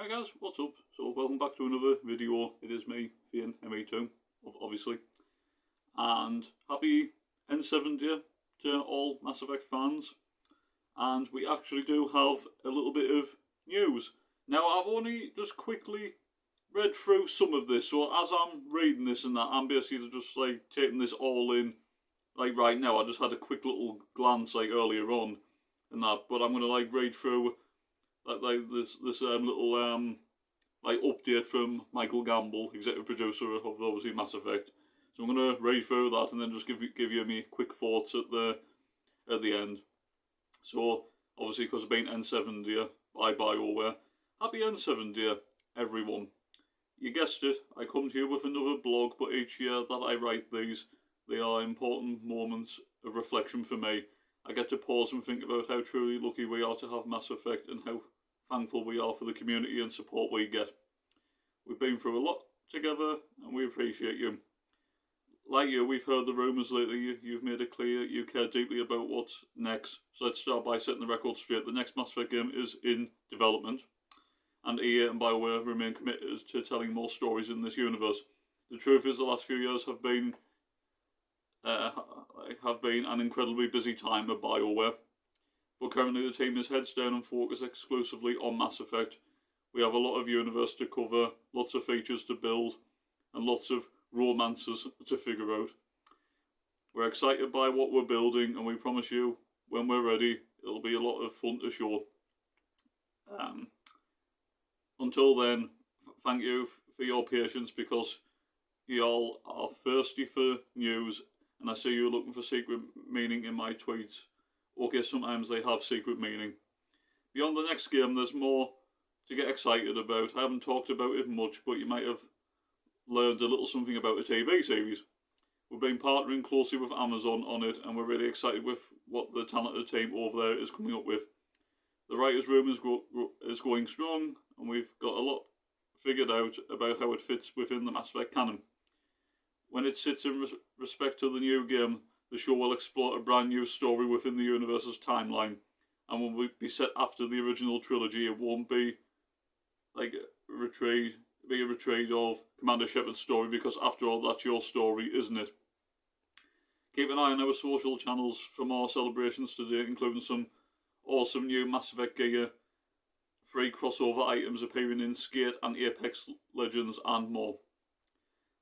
Hi guys, what's up? So welcome back to another video. It is me, Fian, ME2, obviously. And happy N70 to all Mass Effect fans. And we actually do have a little bit of news. Now I've only just quickly read through some of this, so as I'm reading this and that, I'm basically just like taking this all in, like right now. I just had a quick little glance like earlier on and that, but I'm gonna like read through like this little like update from Michael Gamble, executive producer of obviously Mass Effect. So I'm gonna read through that and then just give you me quick thoughts at the end. So obviously because of being N70 by BioWare, happy N70 everyone. You guessed it, I come to you with another blog, but each year that I write these, they are important moments of reflection for me. I get to pause and think about how truly lucky we are to have Mass Effect and how thankful we are for the community and support we get. We've been through a lot together and we appreciate you. Like you, we've heard the rumours lately. You've made it clear you care deeply about what's next. So let's start by setting the record straight. The next Mass Effect game is in development, and EA and BioWare remain committed to telling more stories in this universe. The truth is the last few years have been an incredibly busy time at BioWare. But currently the team is heads down and focused exclusively on Mass Effect. We have a lot of universe to cover, lots of features to build, and lots of romances to figure out. We're excited by what we're building, and we promise you, when we're ready, it'll be a lot of fun to show. Until then, thank you for your patience, because y'all are thirsty for news, and I see you looking for secret meaning in my tweets. Okay, sometimes they have secret meaning. Beyond the next game, there's more to get excited about. I haven't talked about it much, but you might have learned a little something about a TV series. We've been partnering closely with Amazon on it, and we're really excited with what the talented team over there is coming up with. The writers' room is going strong, and we've got a lot figured out about how it fits within the Mass Effect canon. When it sits in respect to the new game, the show will explore a brand new story within the universe's timeline, and will be set after the original trilogy. It won't be like a retreat of Commander Shepard's story, because after all, that's your story, isn't it? Keep an eye on our social channels for more celebrations today, including some awesome new Mass Effect gear, free crossover items appearing in Skate and Apex Legends, and more.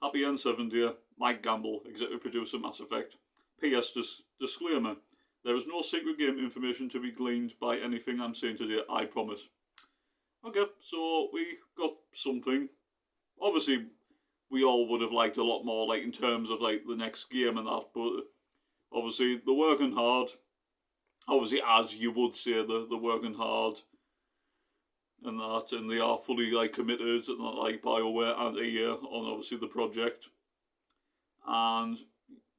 Happy N70, Mike Gamble, executive producer, Mass Effect. P.S. Disclaimer, there is no secret game information to be gleaned by anything I'm saying today, I promise. Okay, so we got something. Obviously, we all would have liked a lot more, like in terms of like the next game and that, but obviously they're working hard. Obviously, as you would say, they're working hard and that, and they are fully like committed, and like BioWare and EA on obviously the project. And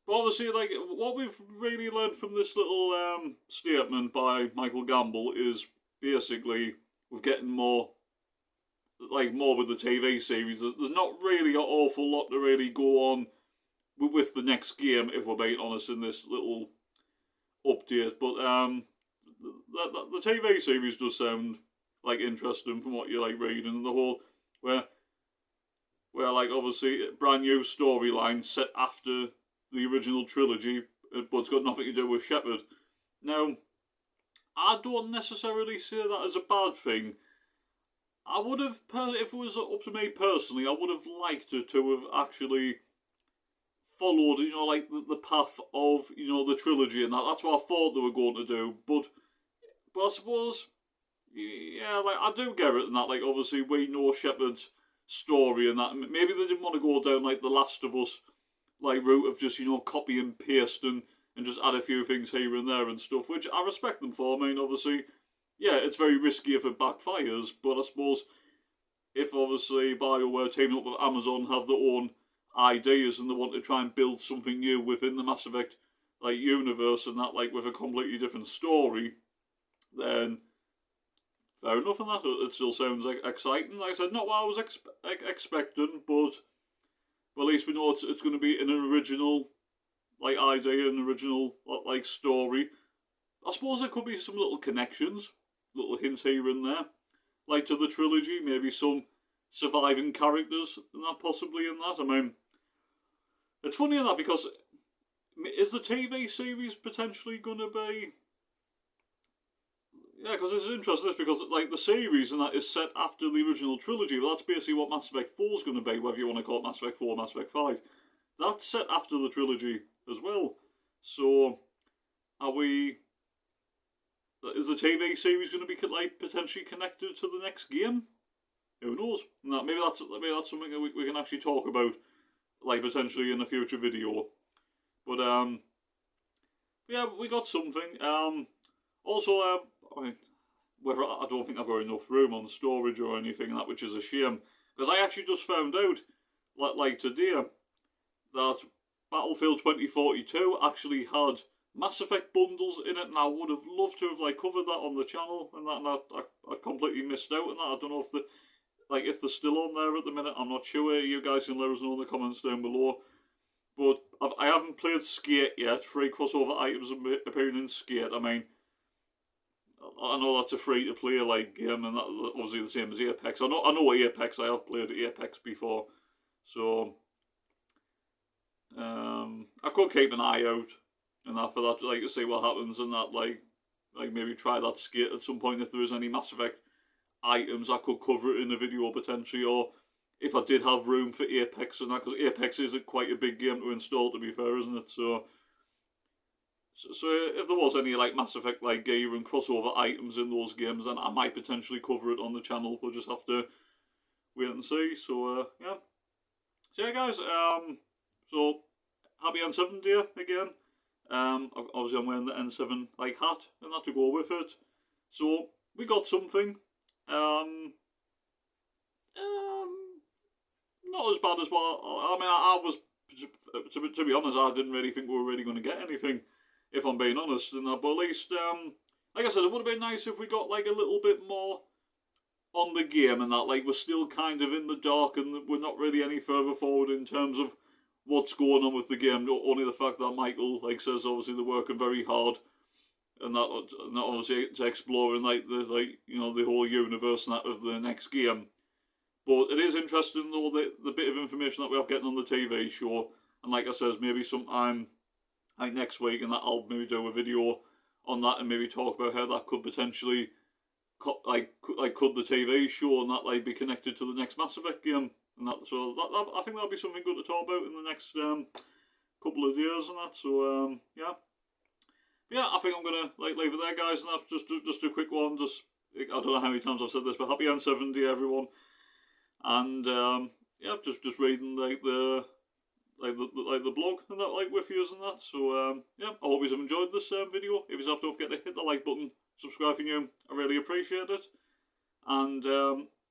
obviously, like, what we've really learned from this little statement by Michael Gamble is basically we're getting more with the TV series. There's not really an awful lot to really go on with the next game, if we're being honest, in this little update. But the TV series does sound like interesting from what you like reading. The whole where like obviously a brand new storyline set after the original trilogy, but it's got nothing to do with Shepard. Now, I don't necessarily see that as a bad thing. I would have, if it was up to me personally, I would have liked it to have actually followed, like the path of, the trilogy and that. That's what I thought they were going to do. But I suppose, yeah, like I do get it and that. Like obviously we know Shepard's story and that. Maybe they didn't want to go down like the Last of Us like route of just copy and paste and just add a few things here and there and stuff, which I respect them for. I mean, obviously, yeah, it's very risky if it backfires, but I suppose if obviously BioWare teaming up with Amazon have their own ideas and they want to try and build something new within the Mass Effect like universe and that, like with a completely different story, then fair enough. And that it still sounds like exciting. Like I said, not what I was expecting, but at least we know it's going to be an original like idea, an original like story. I suppose there could be some little connections, little hints here and there. like to the trilogy, maybe some surviving characters and that possibly in that. I mean, it's funny in that because is the TV series potentially going to be? Yeah, because it's interesting because like the series and that is set after the original trilogy, but that's basically what Mass Effect 4 is going to be, whether you want to call it Mass Effect 4 or Mass Effect 5. That's set after the trilogy as well. So, is the TV series going to be like potentially connected to the next game? Who knows? No, maybe that's something that we can actually talk about, like potentially in a future video. But yeah, we got something. Also, I mean, whether I don't think I've got enough room on storage or anything, that which is a shame, because I actually just found out, like today, that Battlefield 2042 actually had Mass Effect bundles in it, and I would have loved to have like covered that on the channel, and I completely missed out on that. I don't know if they're still on there at the minute. I'm not sure. You guys can let us know in the comments down below. But I haven't played Skate yet. 3 crossover items appearing in Skate. I mean, I know that's a free-to-play like game, and that's obviously the same as Apex. I know Apex. I have played Apex before, so I could keep an eye out and that for that, like to see what happens, and that like maybe try that Skate at some point if there is any Mass Effect items. I could cover it in a video potentially, or if I did have room for Apex and that, because Apex is quite a big game to install, to be fair, isn't it? So if there was any like Mass Effect like gear and crossover items in those games, then I might potentially cover it on the channel. We'll just have to wait and see. So yeah. So yeah, guys. So happy N7 day again. Obviously I'm wearing the N7 like hat and that to go with it. So we got something. Not as bad as what I was. To be honest, I didn't really think we were really going to get anything, if I'm being honest. And that, but at least, like I said, it would have been nice if we got like a little bit more on the game and that. Like we're still kind of in the dark and we're not really any further forward in terms of what's going on with the game. Only the fact that Michael like says obviously they're working very hard and that obviously to exploring like the whole universe and that of the next game. But it is interesting though the bit of information that we are getting on the TV show, and like I says, maybe sometime like next week, and that I'll maybe do a video on that and maybe talk about how that could potentially could the TV show and that like be connected to the next Mass Effect game, and that I think that'll be something good to talk about in the next couple of days and that. So yeah, I think I'm gonna leave it there, guys, and that's just a quick one. I don't know how many times I've said this, but happy N70 everyone. And yeah, just reading the blog and that with you and that. So yeah, I hope you have enjoyed this video. If you have, don't forget to hit the like button, subscribe if you're new. I really appreciate it. And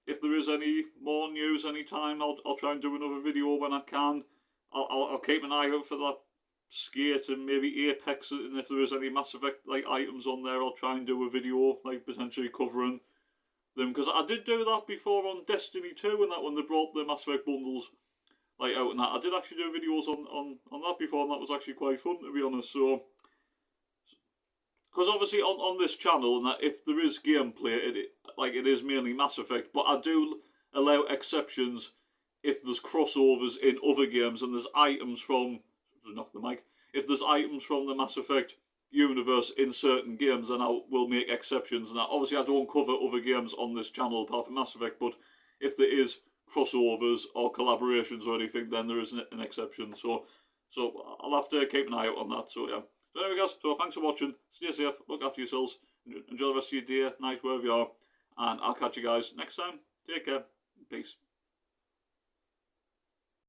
if there is any more news anytime, I'll try and do another video when I can. I'll keep an eye out for that Skate and maybe Apex, and if there is any Mass Effect items on there, I'll try and do a video potentially covering them, because I did do that before on Destiny 2 and that when they brought the Mass Effect bundles out and that. I did actually do videos on that before, and that was actually quite fun, to be honest. So because obviously on this channel and that, if there is gameplay, it is mainly Mass Effect, but I do allow exceptions if there's crossovers in other games and there's items from knock the mic. If there's items from the Mass Effect universe in certain games, then I will make exceptions. And that obviously I don't cover other games on this channel apart from Mass Effect, but if there is crossovers or collaborations or anything, then there is an exception. So I'll have to keep an eye out on that. So yeah. So anyway, guys. So thanks for watching. Stay safe. Look after yourselves. Enjoy the rest of your day, night, wherever you are. And I'll catch you guys next time. Take care. Peace.